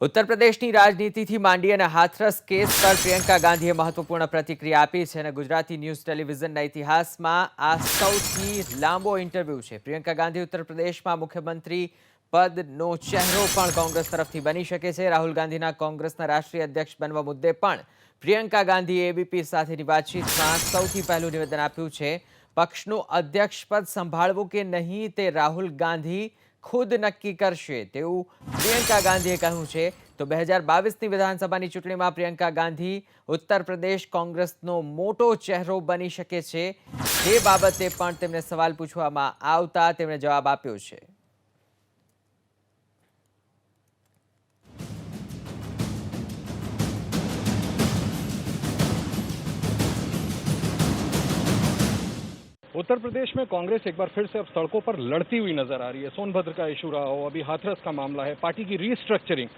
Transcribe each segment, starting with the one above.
ઉત્તર પ્રદેશની રાજનીતિથી માંડી અને હાથરસ કેસ પર પ્રિયંકા ગાંધીએ મહત્વપૂર્ણ પ્રતિક્રિયા આપી છે અને ગુજરાતી ન્યૂઝ ટેલિવિઝનના ઇતિહાસમાં આ સૌથી લાંબો ઇન્ટરવ્યૂ છે। પ્રિયંકા ગાંધી ઉત્તર પ્રદેશમાં મુખ્યમંત્રી પદનો ચહેરો પણ કોંગ્રેસ તરફથી બની શકે છે। રાહુલ ગાંધીના કોંગ્રેસના રાષ્ટ્રીય અધ્યક્ષ બનવા મુદ્દે પણ પ્રિયંકા ગાંધીએ એબીપી સાથેની વાતચીતમાં સૌથી પહેલું નિવેદન આપ્યું છે। પક્ષનું અધ્યક્ષ પદ સંભાળવું કે નહીં તે રાહુલ ગાંધી खुद नक्की करशे तेवुं प्रियंका गांधीए कह्युं छे। तो 2022 विधानसभानी चूंटणीमां प्रियंका गांधी उत्तर प्रदेश कोंग्रेसनो मोटो चेहरो बनी शके छे ते बाबते पण तेमने सवाल पूछवामां आवता तेमणे जवाब आप्यो छे। उत्तर प्रदेश में कांग्रेस एक बार फिर से अब सड़कों पर लड़ती हुई नजर आ रही है। सोनभद्र का इशू रहा हो, अभी हाथरस का मामला है, पार्टी की रीस्ट्रक्चरिंग।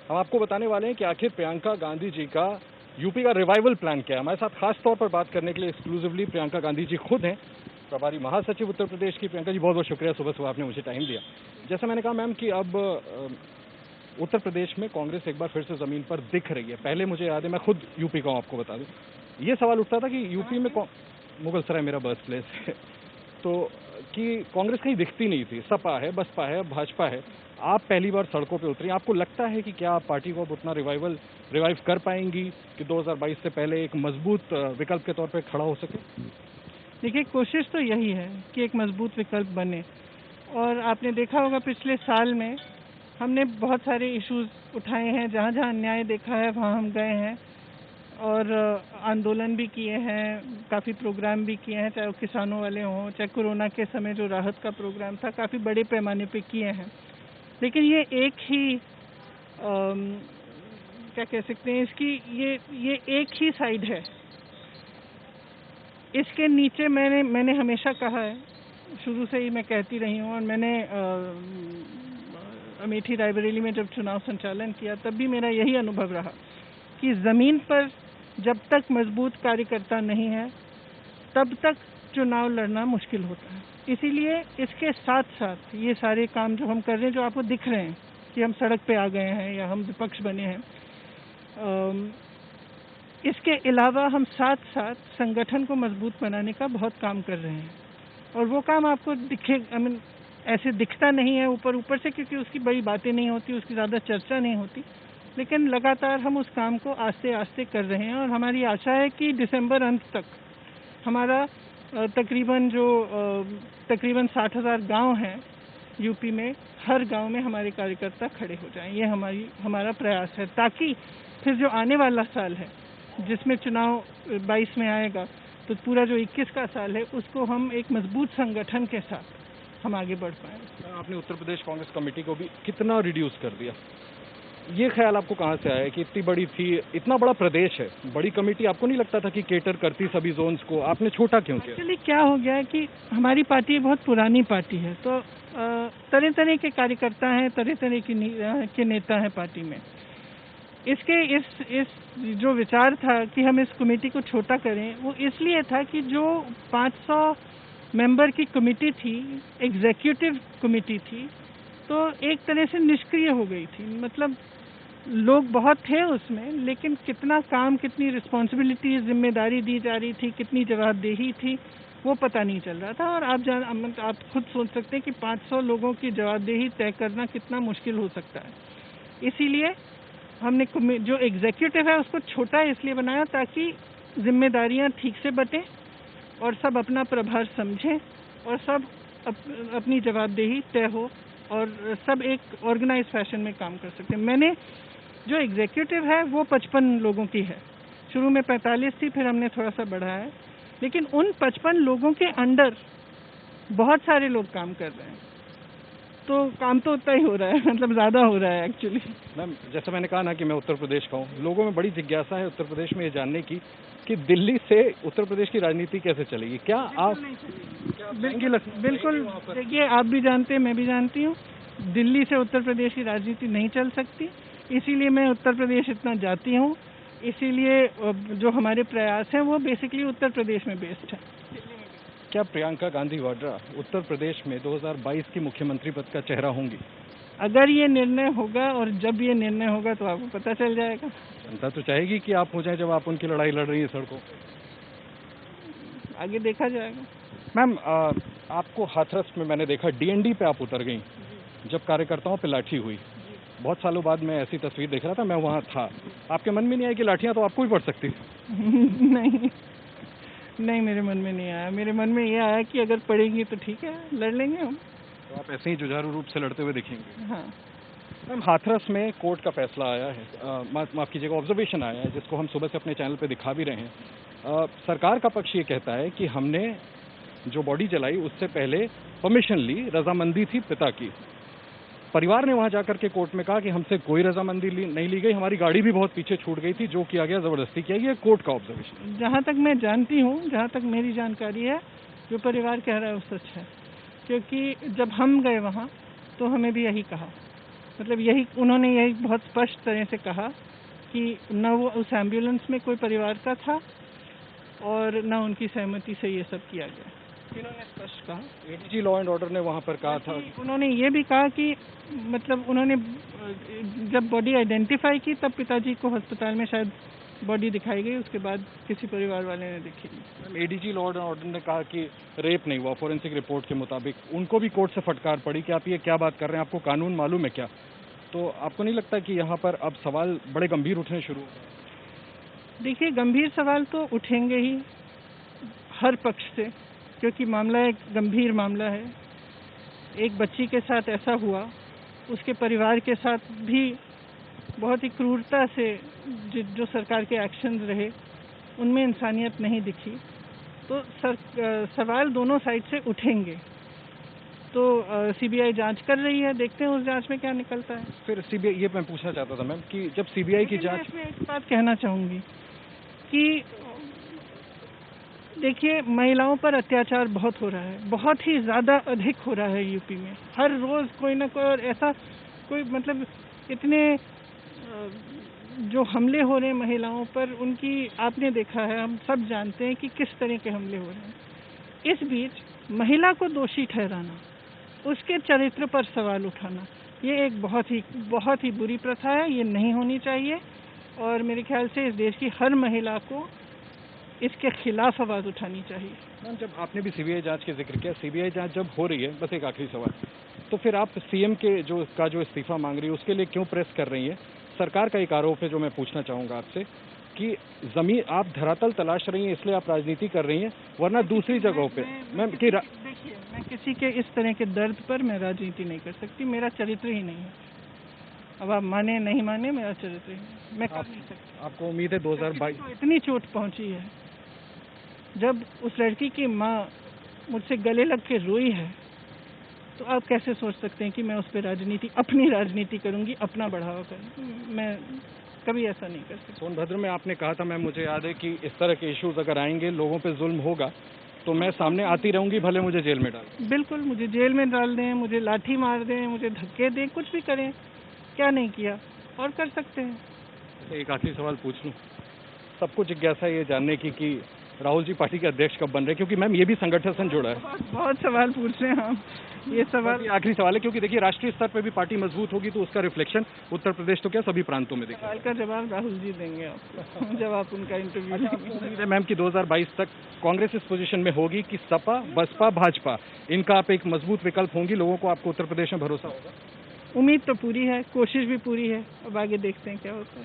हम आपको बताने वाले हैं कि आखिर प्रियंका गांधी जी का यूपी का रिवाइवल प्लान क्या है। हमारे साथ खास तौर पर बात करने के लिए एक्सक्लूसिवली प्रियंका गांधी जी खुद हैं, प्रभारी महासचिव उत्तर प्रदेश की। प्रियंका जी, बहुत बहुत शुक्रिया, सुबह सुबह आपने मुझे टाइम दिया। जैसा मैंने कहा मैम कि अब उत्तर प्रदेश में कांग्रेस एक बार फिर से जमीन पर दिख रही है। पहले मुझे याद है, मैं खुद यूपी का हूं, आपको बता दूं, ये सवाल उठता था कि यूपी में मुगलसराय मेरा बर्थ प्लेस है, तो कि कांग्रेस कहीं दिखती नहीं थी। सपा है, बसपा है, भाजपा है। आप पहली बार सड़कों पे उतरी, आपको लगता है कि क्या आप पार्टी को अब उतना रिवाइव कर पाएंगी कि 2022 से पहले एक मजबूत विकल्प के तौर पे खड़ा हो सके? देखिए, कोशिश तो यही है कि एक मजबूत विकल्प बने। और आपने देखा होगा पिछले साल में हमने बहुत सारे इश्यूज उठाए हैं, जहाँ जहाँ अन्याय देखा है वहाँ हम गए हैं और आंदोलन भी किए हैं, काफ़ी प्रोग्राम भी किए हैं, चाहे वो किसानों वाले हों, चाहे कोरोना के समय जो राहत का प्रोग्राम था, काफ़ी बड़े पैमाने पे किए हैं। लेकिन ये एक ही क्या कह सकते हैं, इसकी ये एक ही साइड है। इसके नीचे मैंने हमेशा कहा है, शुरू से ही मैं कहती रही हूँ, और मैंने अमेठी रायबरेली में जब चुनाव संचालन किया तब भी मेरा यही अनुभव रहा कि ज़मीन पर जब तक मजबूत कार्यकर्ता नहीं है तब तक चुनाव लड़ना मुश्किल होता है। इसीलिए इसके साथ साथ ये सारे काम जो हम कर रहे हैं, जो आपको दिख रहे हैं कि हम सड़क पे आ गए हैं या हम विपक्ष बने हैं, इसके अलावा हम साथ साथ संगठन को मजबूत बनाने का बहुत काम कर रहे हैं। और वो काम आपको ऐसे दिखता नहीं है ऊपर से, क्योंकि उसकी बड़ी बातें नहीं होती, उसकी ज़्यादा चर्चा नहीं होती, लेकिन लगातार हम उस काम को आस्ते आस्ते कर रहे हैं। और हमारी आशा है कि दिसंबर अंत तक हमारा तकरीबन 60,000 गांव हैं यूपी में, हर गांव में हमारे कार्यकर्ता खड़े हो जाएं। ये हमारा प्रयास है, ताकि फिर जो आने वाला साल है जिसमें चुनाव 22 में आएगा, तो पूरा जो 21 का साल है उसको हम एक मजबूत संगठन के साथ हम आगे बढ़ पाएँ। आपने उत्तर प्रदेश कांग्रेस कमेटी को भी कितना रिड्यूस कर दिया, ये ख्याल आपको कहाँ से आया कि इतनी बड़ी थी, इतना बड़ा प्रदेश है, बड़ी कमेटी आपको नहीं लगता था कि केटर करती सभी जोन्स को? आपने छोटा क्यों किया? एक्चुअली क्या हो गया है कि हमारी पार्टी बहुत पुरानी पार्टी है, तो तरह तरह के कार्यकर्ता हैं, तरह तरह के नेता हैं पार्टी में। इसके इस जो विचार था कि हम इस कमेटी को छोटा करें, वो इसलिए था कि जो 500 मेंबर की कमेटी थी, एग्जीक्यूटिव कमेटी थी, तो एक तरह से निष्क्रिय हो गई थी। मतलब लोग बहुत थे उसमें, लेकिन कितना काम, कितनी रिस्पॉन्सिबिलिटी, जिम्मेदारी दी जा रही थी, कितनी जवाबदेही थी, वो पता नहीं चल रहा था। और आप खुद सोच सकते हैं कि 500 लोगों की जवाबदेही तय करना कितना मुश्किल हो सकता है। इसीलिए हमने जो एग्जीक्यूटिव है उसको छोटा इसलिए बनाया ताकि जिम्मेदारियां ठीक से बटें और सब अपना प्रभार समझें और सब अपनी जवाबदेही तय हो और सब एक ऑर्गेनाइज फैशन में काम कर सकते हैं। मैंने जो एग्जीक्यूटिव है वो 55 लोगों की है, शुरू में 45 थी, फिर हमने थोड़ा सा बढ़ाया है, लेकिन उन 55 लोगों के अंडर बहुत सारे लोग काम कर रहे हैं, तो काम तो उतना ही हो रहा है, मतलब ज़्यादा हो रहा है एक्चुअली। मैम, जैसा मैंने कहा ना कि मैं उत्तर प्रदेश का हूँ, लोगों में बड़ी जिज्ञासा है उत्तर प्रदेश में ये जानने की कि दिल्ली से उत्तर प्रदेश की राजनीति कैसे चलेगी। क्या आप बिल्कुल देखिए, आप भी जानते हैं, मैं भी जानती हूँ, दिल्ली से उत्तर प्रदेश की राजनीति नहीं चल सकती। इसीलिए मैं उत्तर प्रदेश इतना जाती हूँ, इसीलिए जो हमारे प्रयास हैं वो बेसिकली उत्तर प्रदेश में बेस्ड है। क्या प्रियंका गांधी वाड्रा उत्तर प्रदेश में 2022 की मुख्यमंत्री पद का चेहरा होंगी? अगर ये निर्णय होगा और जब ये निर्णय होगा तो आपको पता चल जाएगा। जनता तो चाहेगी कि आप हो जाए जब आप उनकी लड़ाई लड़ रही हैं सड़कों पे। आगे देखा जाएगा। मैम आपको हाथरस में मैंने देखा डीएनडी पे आप उतर गई जब कार्यकर्ताओं पे लाठी हुई। बहुत सालों बाद मैं ऐसी तस्वीर देख रहा था, मैं वहाँ था। आपके मन में नहीं आया कि लाठियाँ तो आपको भी पड़ सकती? नहीं, मेरे मन में नहीं आया। मेरे मन में ये आया कि अगर पड़ेगी तो ठीक है, लड़ लेंगे हम। तो आप ऐसे ही जुझारू रूप से लड़ते हुए दिखेंगे। हाँ। मैम हाथरस में कोर्ट का फैसला आया है, माफ कीजिएगा, ऑब्जर्वेशन आया है, जिसको हम सुबह से अपने चैनल पे दिखा भी रहे हैं। सरकार का पक्ष ये कहता है कि हमने जो बॉडी जलाई उससे पहले परमिशन ली, रजामंदी थी पिता की। परिवार ने वहां जाकर के कोर्ट में कहा कि हमसे कोई रजामंदी नहीं ली गई, हमारी गाड़ी भी बहुत पीछे छूट गई थी, जो किया गया जबरदस्ती किया गया। कोर्ट का ऑब्जर्वेशन। जहाँ तक मैं जानती हूँ, जहाँ तक मेरी जानकारी है, जो परिवार कह रहा है वो सच है। क्योंकि जब हम गए वहाँ तो हमें भी यही कहा, मतलब यही उन्होंने यही बहुत स्पष्ट तरह से कहा कि न वो उस एम्बुलेंस में कोई परिवार का था और न उनकी सहमति से ये सब किया गया। इन्होंने स्पष्ट कहा। एडीजी लॉ एंड ऑर्डर ने वहां पर कहा था। उन्होंने ये भी कहा कि मतलब उन्होंने जब बॉडी आइडेंटिफाई की तब पिताजी को अस्पताल में शायद बॉडी दिखाई गई, उसके बाद किसी परिवार वाले ने देखी नहीं। एडीजी लॉ एंड ऑर्डर ने कहा कि रेप नहीं हुआ, फोरेंसिक रिपोर्ट के मुताबिक। उनको भी कोर्ट से फटकार पड़ी कि आप ये क्या बात कर रहे हैं, आपको कानून मालूम है क्या? तो आपको नहीं लगता कि यहाँ पर अब सवाल बड़े गंभीर उठने शुरू? देखिए, गंभीर सवाल तो उठेंगे ही हर पक्ष से, क्योंकि मामला एक गंभीर मामला है। एक बच्ची के साथ ऐसा हुआ, उसके परिवार के साथ भी बहुत ही क्रूरता से जो सरकार के एक्शंस रहे उनमें इंसानियत नहीं दिखी। तो सवाल दोनों साइड से उठेंगे। तो सीबीआई जांच कर रही है, देखते हैं उस जांच में क्या निकलता है। फिर सीबीआई, ये मैं पूछना चाहता था मैम कि जब सीबीआई की जांच, मैं एक बात कहना चाहूँगी कि देखिए, महिलाओं पर अत्याचार बहुत हो रहा है, बहुत ही ज़्यादा अधिक हो रहा है यूपी में। हर रोज़ कोई ना कोई, और ऐसा कोई मतलब इतने जो हमले हो रहे हैं महिलाओं पर, उनकी आपने देखा है, हम सब जानते हैं कि किस तरह के हमले हो रहे हैं। इस बीच महिला को दोषी ठहराना, उसके चरित्र पर सवाल उठाना, ये एक बहुत ही बुरी प्रथा है। ये नहीं होनी चाहिए और मेरे ख्याल से इस देश की हर महिला को इसके खिलाफ आवाज़ उठानी चाहिए। मैम जब आपने भी सीबीआई जांच के जिक्र किया, सीबीआई जांच जब हो रही है, बस एक आखिरी सवाल, तो फिर आप सीएम के जो इस्तीफा मांग रही है उसके लिए क्यों प्रेस कर रही है? सरकार का एक आरोप है जो मैं पूछना चाहूँगा आपसे कि जमीन आप धरातल तलाश रही हैं, इसलिए आप राजनीति कर रही हैं, वरना दूसरी जगहों पे मैम कि देखिए, मैं किसी के इस तरह के दर्द पर मैं राजनीति नहीं कर सकती, मेरा चरित्र ही नहीं है। अब आप माने नहीं माने, मेरा चरित्र ही नहीं, मैं कर नहीं सकती। आपको उम्मीद है 2022 तो इतनी चोट पहुंची है, जब उस लड़की की माँ मुझसे गले लग के रोई है, तो आप कैसे सोच सकते हैं कि मैं उस पर अपनी राजनीति करूंगी, अपना बढ़ावा करूंगी? मैं कभी ऐसा नहीं कर सकती। सोनभद्र में आपने कहा था, मैम मुझे याद है कि इस तरह के इश्यूज अगर आएंगे, लोगों पे जुल्म होगा, तो मैं सामने आती रहूंगी, भले मुझे जेल में डाल। बिल्कुल, मुझे जेल में डाल दें, मुझे लाठी मार दें, मुझे धक्के दें, कुछ भी करें, क्या नहीं किया और कर सकते हैं। एक आखिरी सवाल पूछ लूँ? सबको जिज्ञासा ये जानने की कि राहुल जी पार्टी के अध्यक्ष कब बन रहे, क्योंकि मैम ये भी संगठन से जुड़ा है। बहुत सवाल पूछ रहे हैं हम। ये सवाल आखिरी सवाल है, क्योंकि देखिए राष्ट्रीय स्तर पे भी पार्टी मजबूत होगी तो उसका रिफ्लेक्शन उत्तर प्रदेश तो क्या सभी प्रांतों में दिखेगा। सवाल का जवाब राहुल जी देंगे आपको जब आप उनका इंटरव्यू लेंगे। मैम की 2022 तक कांग्रेस इस पोजीशन में होगी कि सपा, बसपा, भाजपा, इनका आप एक मजबूत विकल्प होंगी? लोगों को आपको उत्तर प्रदेश में भरोसा होगा? उम्मीद तो पूरी है, कोशिश भी पूरी है, अब आगे देखते हैं क्या होता है।